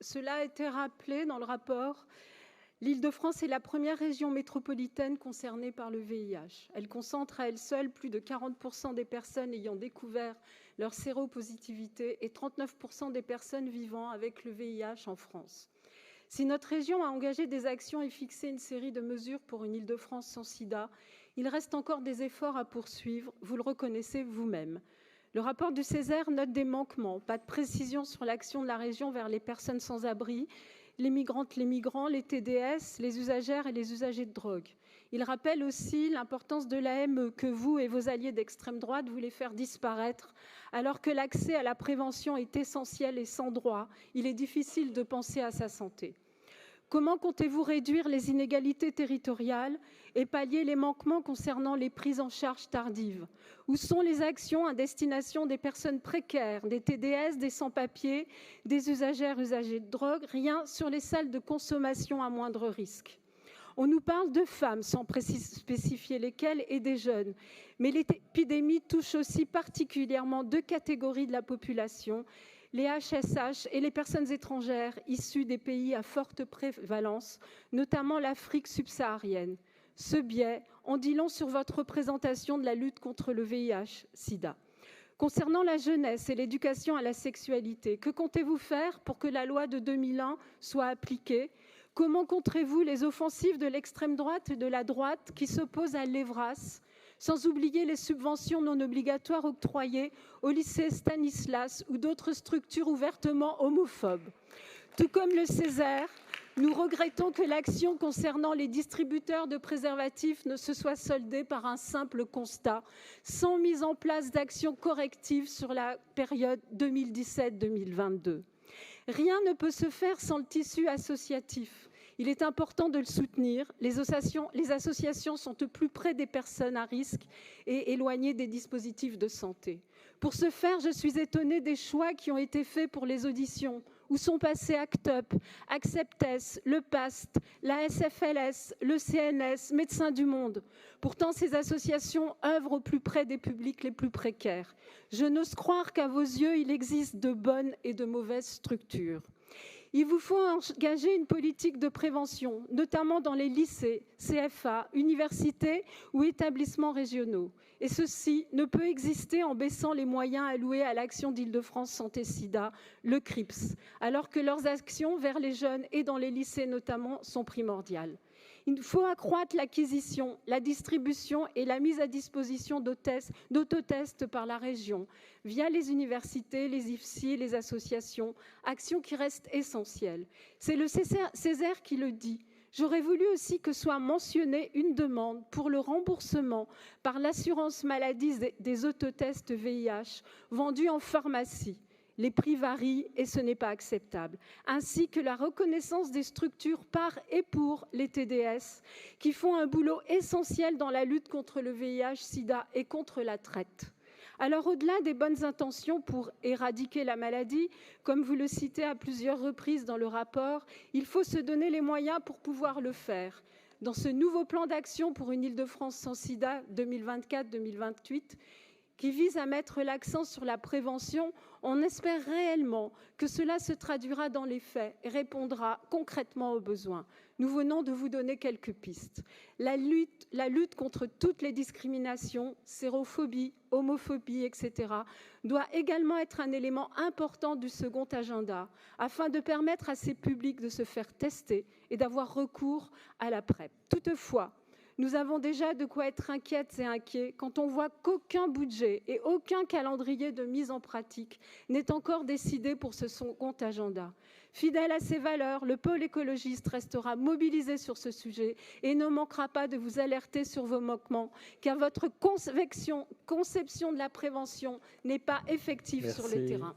Cela a été rappelé dans le rapport. L'Île-de-France est la première région métropolitaine concernée par le VIH. Elle concentre à elle seule plus de 40% des personnes ayant découvert leur séropositivité et 39% des personnes vivant avec le VIH en France. Si notre région a engagé des actions et fixé une série de mesures pour une Île-de-France sans sida, il reste encore des efforts à poursuivre, vous le reconnaissez vous-même. Le rapport du Césaire note des manquements, pas de précision sur l'action de la région vers les personnes sans abri, les migrantes, les migrants, les TDS, les usagères et les usagers de drogue. Il rappelle aussi l'importance de l'AME que vous et vos alliés d'extrême droite voulez faire disparaître, alors que l'accès à la prévention est essentiel et sans droit. Il est difficile de penser à sa santé. Comment comptez-vous réduire les inégalités territoriales et pallier les manquements concernant les prises en charge tardives? Où sont les actions à destination des personnes précaires, des TDS, des sans-papiers, des usagères, usagers de drogue? Rien sur les salles de consommation à moindre risque. On nous parle de femmes, sans spécifier lesquelles, et des jeunes. Mais l'épidémie touche aussi particulièrement deux catégories de la population, les HSH et les personnes étrangères issues des pays à forte prévalence, notamment l'Afrique subsaharienne. Ce biais en dit long sur votre représentation de la lutte contre le VIH-Sida. Concernant la jeunesse et l'éducation à la sexualité, que comptez-vous faire pour que la loi de 2001 soit appliquée? Comment contrez-vous les offensives de l'extrême droite et de la droite qui s'opposent à l'EVRAS, sans oublier les subventions non obligatoires octroyées au lycée Stanislas ou d'autres structures ouvertement homophobes? Tout comme le Césaire, nous regrettons que l'action concernant les distributeurs de préservatifs ne se soit soldée par un simple constat, sans mise en place d'actions correctives sur la période 2017-2022. Rien ne peut se faire sans le tissu associatif. Il est important de le soutenir. Les associations sont au plus près des personnes à risque et éloignées des dispositifs de santé. Pour ce faire, je suis étonnée des choix qui ont été faits pour les auditions. Où sont passés ACT UP, Acceptes, le PAST, la SFLS, le CNS, Médecins du Monde? Pourtant, ces associations œuvrent au plus près des publics les plus précaires. Je n'ose croire qu'à vos yeux, il existe de bonnes et de mauvaises structures. Il vous faut engager une politique de prévention, notamment dans les lycées, CFA, universités ou établissements régionaux. Et ceci ne peut exister en baissant les moyens alloués à l'action d'Île-de-France Santé Sida, le CRIPS, alors que leurs actions vers les jeunes et dans les lycées notamment sont primordiales. Il faut accroître l'acquisition, la distribution et la mise à disposition d'autotests par la région, via les universités, les IFSI et les associations, action qui reste essentielle. C'est le Césaire qui le dit. J'aurais voulu aussi que soit mentionnée une demande pour le remboursement par l'assurance maladie des autotests VIH vendus en pharmacie. Les prix varient et ce n'est pas acceptable, ainsi que la reconnaissance des structures par et pour les TDS qui font un boulot essentiel dans la lutte contre le VIH-Sida et contre la traite. Alors, au-delà des bonnes intentions pour éradiquer la maladie, comme vous le citez à plusieurs reprises dans le rapport, il faut se donner les moyens pour pouvoir le faire. Dans ce nouveau plan d'action pour une Île-de-France sans sida 2024-2028, qui vise à mettre l'accent sur la prévention, on espère réellement que cela se traduira dans les faits et répondra concrètement aux besoins. Nous venons de vous donner quelques pistes. La lutte contre toutes les discriminations, sérophobie, homophobie, etc., doit également être un élément important du second agenda, afin de permettre à ces publics de se faire tester et d'avoir recours à la PrEP. Toutefois, nous avons déjà de quoi être inquiètes et inquiets quand on voit qu'aucun budget et aucun calendrier de mise en pratique n'est encore décidé pour ce second agenda. Fidèle à ses valeurs, le pôle écologiste restera mobilisé sur ce sujet et ne manquera pas de vous alerter sur vos manquements, car votre conception de la prévention n'est pas effective sur le terrain.